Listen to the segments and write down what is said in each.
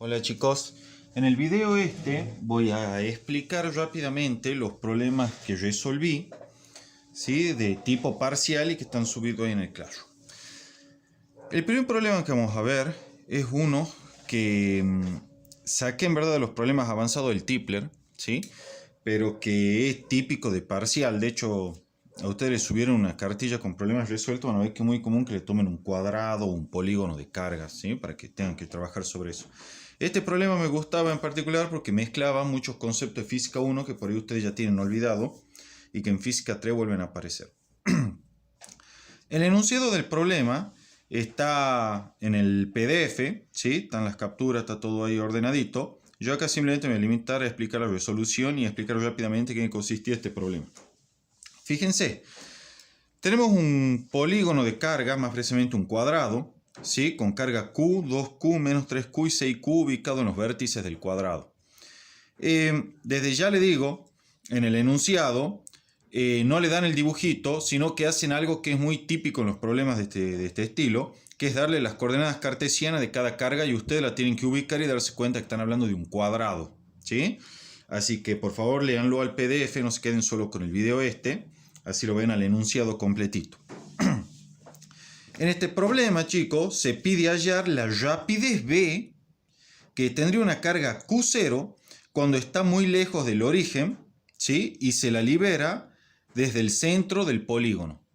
Hola chicos, en el video este voy a explicar rápidamente los problemas que resolví, ¿sí? De tipo parcial y que están subidos ahí en el Classroom. El primer problema que vamos a ver es uno que saqué en verdad de los problemas avanzados del Tipler, ¿sí? Pero que es típico de parcial. De hecho, a ustedes les subieron una cartilla con problemas resueltos, van a ver que es muy común que le tomen un cuadrado o un polígono de cargas, ¿sí? Para que tengan que trabajar sobre eso. Este problema me gustaba en particular porque mezclaba muchos conceptos de física 1 que por ahí ustedes ya tienen olvidado y que en física 3 vuelven a aparecer. El enunciado del problema está en el PDF, ¿sí? Están las capturas, está todo ahí ordenadito. Yo acá simplemente me voy a limitar a explicar la resolución y explicar rápidamente en qué consistía este problema. Fíjense, tenemos un polígono de carga, más precisamente un cuadrado, ¿sí? Con carga Q, 2Q, menos 3Q y 6Q ubicado en los vértices del cuadrado. Desde ya le digo, en el enunciado, no le dan el dibujito, sino que hacen algo que es muy típico en los problemas de este estilo, que es darle las coordenadas cartesianas de cada carga y ustedes la tienen que ubicar y darse cuenta que están hablando de un cuadrado, ¿sí? Así que por favor léanlo al PDF, no se queden solo con el video este, así lo ven al enunciado completito. En este problema, chicos, se pide hallar la rapidez B, que tendría una carga Q0 cuando está muy lejos del origen, ¿sí? Y se la libera desde el centro del polígono,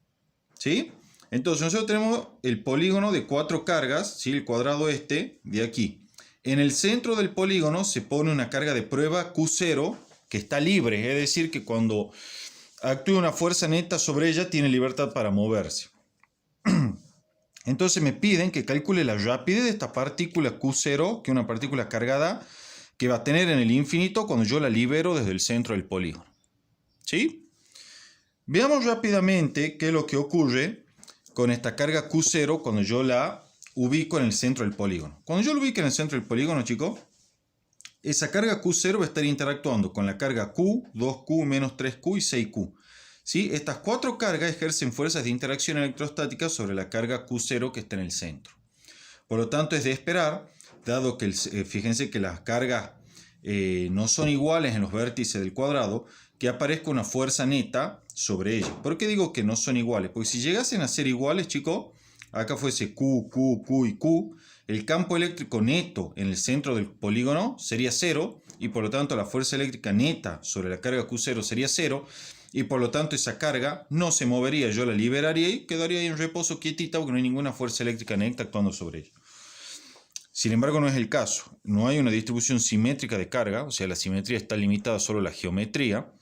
¿sí? Entonces nosotros tenemos el polígono de 4 cargas, ¿sí? El cuadrado este de aquí. En el centro del polígono se pone una carga de prueba Q0 que está libre, es decir, que cuando actúa una fuerza neta sobre ella tiene libertad para moverse. Entonces me piden que calcule la rapidez de esta partícula Q0, que es una partícula cargada, que va a tener en el infinito cuando yo la libero desde el centro del polígono, ¿sí? Veamos rápidamente qué es lo que ocurre con esta carga Q0 cuando yo la ubico en el centro del polígono. Cuando yo lo ubico en el centro del polígono, chicos, esa carga Q0 va a estar interactuando con la carga Q, 2Q, menos 3Q y 6Q. ¿Sí? Estas 4 cargas ejercen fuerzas de interacción electrostática sobre la carga Q0 que está en el centro. Por lo tanto, es de esperar, dado que fíjense que las cargas no son iguales en los vértices del cuadrado, que aparezca una fuerza neta sobre ellas. ¿Por qué digo que no son iguales? Porque si llegasen a ser iguales, chicos, acá fuese Q, Q, Q y Q, el campo eléctrico neto en el centro del polígono sería 0, y por lo tanto la fuerza eléctrica neta sobre la carga Q0 sería 0, y por lo tanto esa carga no se movería, yo la liberaría y quedaría ahí en reposo quietita porque no hay ninguna fuerza eléctrica neta actuando sobre ella. Sin embargo, no es el caso. No hay una distribución simétrica de carga, o sea, la simetría está limitada solo a la geometría,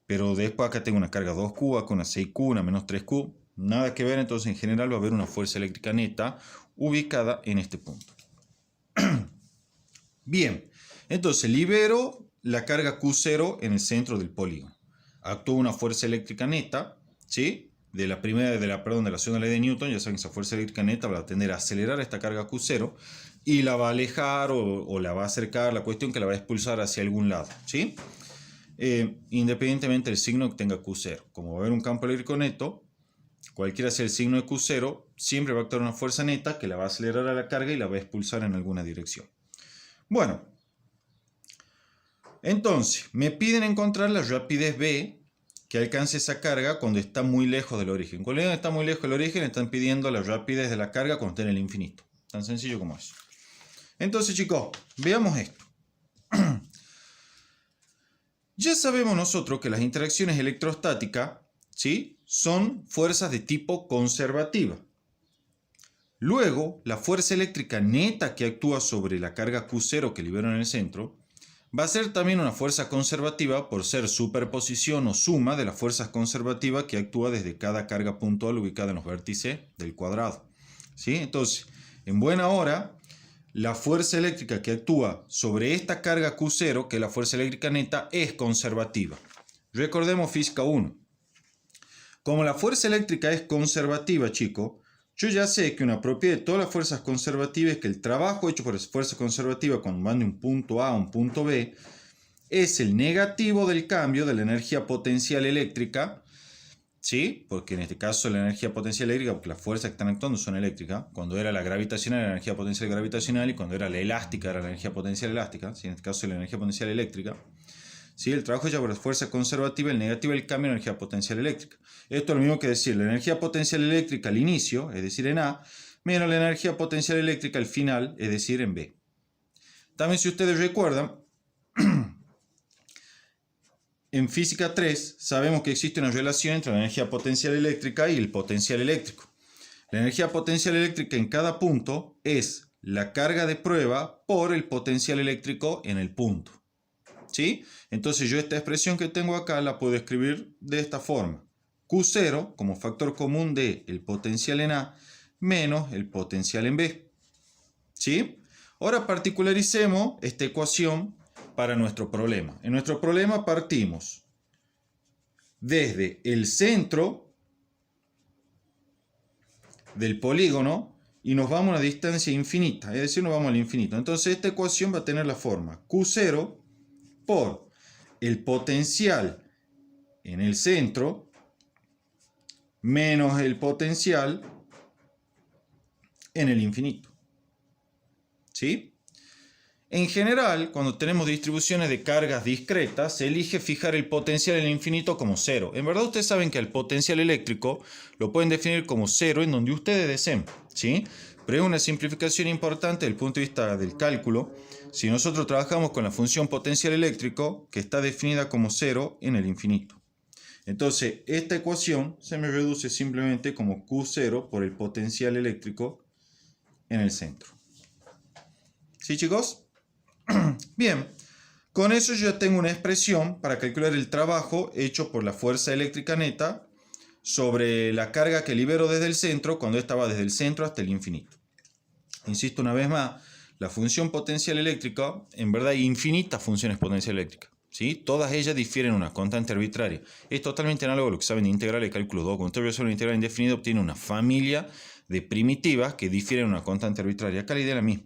pero después acá tengo una carga 2Q, acá una 6Q, una menos 3Q, nada que ver, entonces en general va a haber una fuerza eléctrica neta ubicada en este punto. Bien, entonces libero la carga Q0 en el centro del polígono. Actúa una fuerza eléctrica neta, ¿sí? De la segunda ley de Newton, ya saben que esa fuerza eléctrica neta va a tender a acelerar esta carga Q0 y la va a alejar o la va a acercar, la cuestión que la va a expulsar hacia algún lado, ¿sí? Independientemente del signo que tenga Q0. Como va a haber un campo eléctrico neto, cualquiera sea el signo de Q0, siempre va a actuar una fuerza neta que la va a acelerar a la carga y la va a expulsar en alguna dirección. Bueno, entonces, me piden encontrar la rapidez B que alcance esa carga cuando está muy lejos del origen. Cuando está muy lejos del origen, están pidiendo la rapidez de la carga cuando está en el infinito. Tan sencillo como eso. Entonces, chicos, veamos esto. Ya sabemos nosotros que las interacciones electrostáticas, ¿sí?, son fuerzas de tipo conservativa. Luego, la fuerza eléctrica neta que actúa sobre la carga Q0 que libero en el centro va a ser también una fuerza conservativa por ser superposición o suma de las fuerzas conservativas que actúa desde cada carga puntual ubicada en los vértices del cuadrado, ¿sí? Entonces, en buena hora, la fuerza eléctrica que actúa sobre esta carga Q0, que es la fuerza eléctrica neta, es conservativa. Recordemos física 1. Como la fuerza eléctrica es conservativa, chicos, yo ya sé que una propiedad de todas las fuerzas conservativas es que el trabajo hecho por esa fuerza conservativa cuando van de un punto A a un punto B es el negativo del cambio de la energía potencial eléctrica ¿sí? Porque en este caso la energía potencial eléctrica, porque las fuerzas que están actuando son eléctricas. Cuando era la gravitacional era la energía potencial gravitacional, y cuando era la elástica era la energía potencial elástica, ¿sí? En este caso la energía potencial eléctrica. ¿Sí? El trabajo hecho por la fuerza conservativa, el negativo el cambio de energía potencial eléctrica. Esto es lo mismo que decir la energía potencial eléctrica al inicio, es decir en A, menos la energía potencial eléctrica al final, es decir en B. También, si ustedes recuerdan, en física 3 sabemos que existe una relación entre la energía potencial eléctrica y el potencial eléctrico. La energía potencial eléctrica en cada punto es la carga de prueba por el potencial eléctrico en el punto. ¿Sí? Entonces yo esta expresión que tengo acá la puedo escribir de esta forma. Q0 como factor común de el potencial en A menos el potencial en B. ¿Sí? Ahora particularicemos esta ecuación para nuestro problema. En nuestro problema partimos desde el centro del polígono y nos vamos a una distancia infinita, es decir, nos vamos al infinito. Entonces esta ecuación va a tener la forma Q0 por el potencial en el centro menos el potencial en el infinito. ¿Sí? En general, cuando tenemos distribuciones de cargas discretas, se elige fijar el potencial en el infinito como 0. En verdad, ustedes saben que el potencial eléctrico lo pueden definir como 0 en donde ustedes deseen, ¿sí? Pero es una simplificación importante desde el punto de vista del cálculo. Si nosotros trabajamos con la función potencial eléctrico, que está definida como 0 en el infinito. Entonces, esta ecuación se me reduce simplemente como Q0 por el potencial eléctrico en el centro. ¿Sí, chicos? Bien, con eso yo ya tengo una expresión para calcular el trabajo hecho por la fuerza eléctrica neta sobre la carga que libero desde el centro cuando esta va desde el centro hasta el infinito. Insisto una vez más, la función potencial eléctrica, en verdad hay infinitas funciones potencial eléctrica, ¿sí? Todas ellas difieren en una constante arbitraria. Es totalmente análogo a lo que saben de integral y cálculo 2. Cuando usted resuelve una integral indefinida obtiene una familia de primitivas que difieren en una constante arbitraria. Acá la idea es la misma.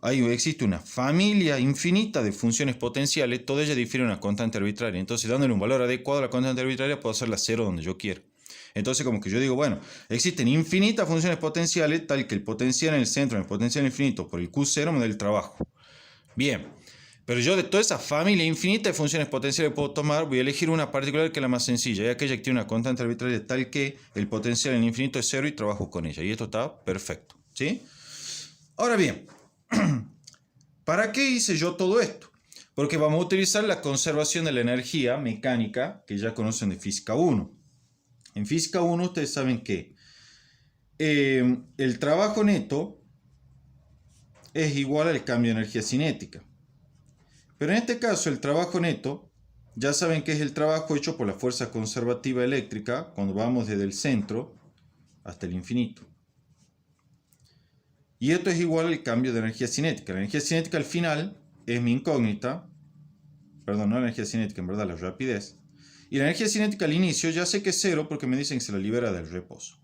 Existe una familia infinita de funciones potenciales, todas ellas difieren en una constante arbitraria. Entonces, dándole un valor adecuado a la constante arbitraria, puedo hacerla 0 donde yo quiera. Entonces, como que yo digo, bueno, existen infinitas funciones potenciales, tal que el potencial en el centro, el potencial infinito por el Q0 me da el trabajo. Bien, pero yo de toda esa familia infinita de funciones potenciales que puedo tomar, voy a elegir una particular que es la más sencilla, y aquella que tiene una constante arbitraria tal que el potencial en el infinito es 0 y trabajo con ella. Y esto está perfecto, ¿sí? Ahora bien, ¿para qué hice yo todo esto? Porque vamos a utilizar la conservación de la energía mecánica que ya conocen de física 1. En física 1 ustedes saben que el trabajo neto es igual al cambio de energía cinética. Pero en este caso el trabajo neto, ya saben que es el trabajo hecho por la fuerza conservativa eléctrica cuando vamos desde el centro hasta el infinito. Y esto es igual al cambio de energía cinética. La energía cinética al final es mi incógnita. Perdón, no la energía cinética, en verdad la rapidez. Y la energía cinética al inicio ya sé que es 0 porque me dicen que se la libera del reposo.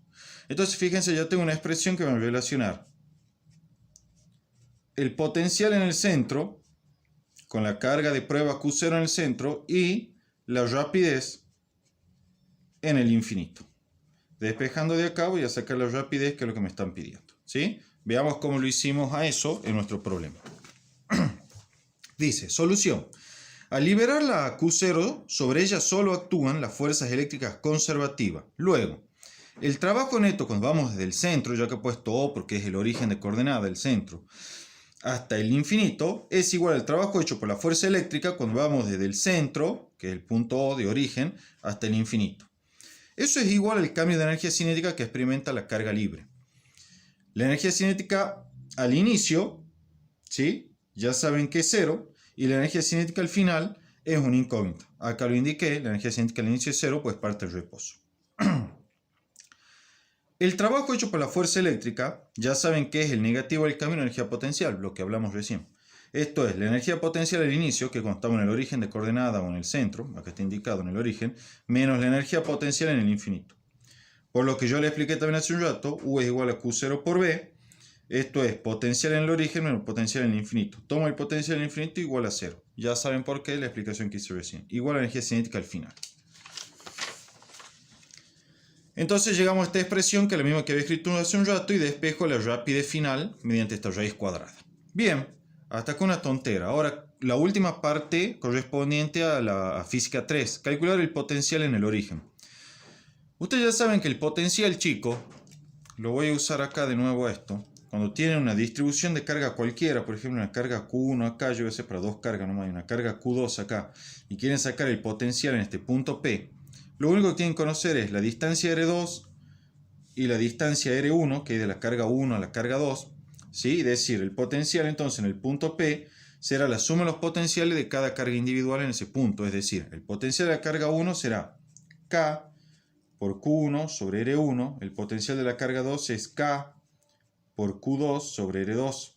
Entonces fíjense, ya tengo una expresión que va a relacionar el potencial en el centro con la carga de prueba Q0 en el centro y la rapidez en el infinito. Despejando de acá voy a sacar la rapidez, que es lo que me están pidiendo, ¿sí? Veamos cómo lo hicimos a eso en nuestro problema. Dice, solución. Al liberar la Q0, sobre ella solo actúan las fuerzas eléctricas conservativas. Luego, el trabajo neto cuando vamos desde el centro, ya que he puesto O porque es el origen de coordenada del centro, hasta el infinito, es igual al trabajo hecho por la fuerza eléctrica cuando vamos desde el centro, que es el punto O de origen, hasta el infinito. Eso es igual al cambio de energía cinética que experimenta la carga libre. La energía cinética al inicio, ¿sí? Ya saben que es 0, y la energía cinética al final es una incógnita. Acá lo indiqué, la energía cinética al inicio es 0, pues parte del reposo. El trabajo hecho por la fuerza eléctrica, ya saben que es el negativo del cambio de energía potencial, lo que hablamos recién. Esto es, la energía potencial al inicio, que cuando estamos en el origen de coordenada o en el centro, acá está indicado en el origen, menos la energía potencial en el infinito. Por lo que yo le expliqué también hace un rato, U es igual a Q0 por B. Esto es potencial en el origen menos potencial en el infinito. Tomo el potencial en el infinito igual a 0. Ya saben por qué, la explicación que hice recién. Igual a la energía cinética al final. Entonces llegamos a esta expresión que es la misma que había escrito hace un rato y despejo la rapidez final mediante esta raíz cuadrada. Bien, hasta acá una tontera. Ahora, la última parte correspondiente a la física 3, calcular el potencial en el origen. Ustedes ya saben que el potencial, chico, lo voy a usar acá de nuevo esto. Cuando tienen una distribución de carga cualquiera, por ejemplo una carga Q1 acá, yo voy a hacer para dos cargas nomás, y una carga Q2 acá, y quieren sacar el potencial en este punto P, lo único que tienen que conocer es la distancia R2 y la distancia R1, que es de la carga 1 a la carga 2, ¿sí? Es decir, el potencial entonces en el punto P será la suma de los potenciales de cada carga individual en ese punto, es decir, el potencial de la carga 1 será K por Q1 sobre R1, el potencial de la carga 2 es K por Q2 sobre R2.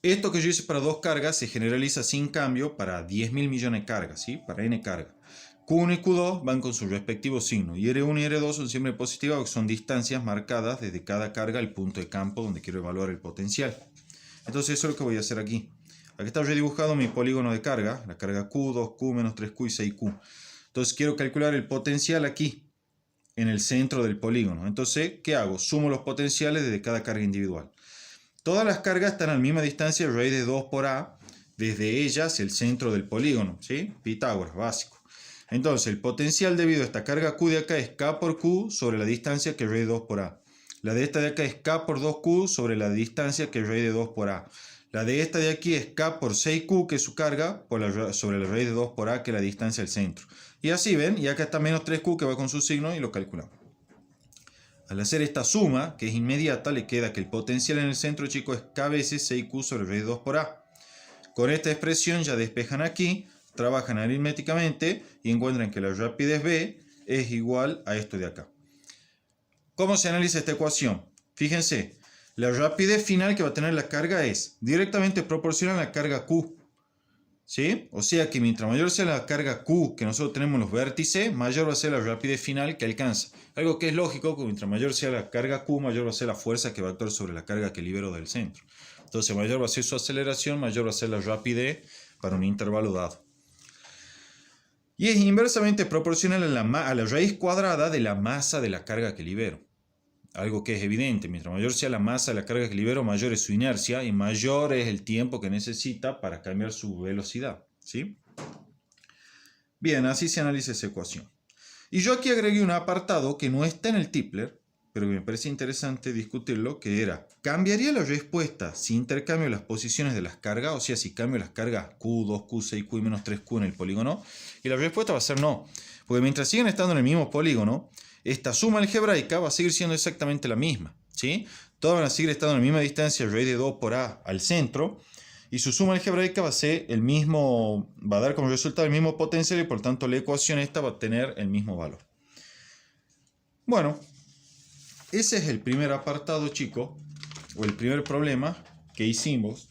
Esto que yo hice para dos cargas se generaliza sin cambio para 10.000 millones de cargas, ¿sí? Para n cargas. Q1 y Q2 van con su respectivo signo y R1 y R2 son siempre positivas porque son distancias marcadas desde cada carga al punto de campo donde quiero evaluar el potencial. Entonces eso es lo que voy a hacer aquí. Aquí está redibujado mi polígono de carga, la carga Q, 2Q, menos 3Q y 6Q. Entonces quiero calcular el potencial aquí, en el centro del polígono. Entonces, ¿qué hago? Sumo los potenciales desde cada carga individual. Todas las cargas están a la misma distancia, raíz de 2 por A, desde ellas el centro del polígono, ¿sí? Pitágoras, básico. Entonces, el potencial debido a esta carga Q de acá es K por Q sobre la distancia que es raíz de 2 por A. La de esta de acá es K por 2Q sobre la distancia que es raíz de 2 por A. La de esta de aquí es K por 6Q, que es su carga, sobre la raíz de 2 por A, que es la distancia del centro. Y así ven, y acá está menos 3Q que va con su signo y lo calculamos. Al hacer esta suma, que es inmediata, le queda que el potencial en el centro, chicos, es K veces 6Q sobre raíz de 2 por A. Con esta expresión ya despejan aquí, trabajan aritméticamente y encuentran que la rapidez B es igual a esto de acá. ¿Cómo se analiza esta ecuación? Fíjense, la rapidez final que va a tener la carga es directamente proporcional a la carga Q. ¿Sí? O sea que mientras mayor sea la carga Q que nosotros tenemos en los vértices, mayor va a ser la rapidez final que alcanza. Algo que es lógico, que mientras mayor sea la carga Q, mayor va a ser la fuerza que va a actuar sobre la carga que libero del centro. Entonces mayor va a ser su aceleración, mayor va a ser la rapidez para un intervalo dado. Y es inversamente proporcional a la raíz cuadrada de la masa de la carga que libero. Algo que es evidente, mientras mayor sea la masa de la carga que libero, mayor es su inercia y mayor es el tiempo que necesita para cambiar su velocidad, ¿sí? Bien, así se analiza esa ecuación. Y yo aquí agregué un apartado que no está en el Tipler, pero que me parece interesante discutirlo, que era, ¿cambiaría la respuesta si intercambio las posiciones de las cargas? O sea, si cambio las cargas Q, 2Q, 6Q y menos 3Q en el polígono. Y la respuesta va a ser no, porque mientras siguen estando en el mismo polígono, esta suma algebraica va a seguir siendo exactamente la misma, ¿sí? Todas van a seguir estando en la misma distancia, raíz de 2 por A al centro, y su suma algebraica va a ser el mismo, va a dar como resultado el mismo potencial y por tanto la ecuación esta va a tener el mismo valor. Bueno, ese es el primer apartado, chicos, o el primer problema que hicimos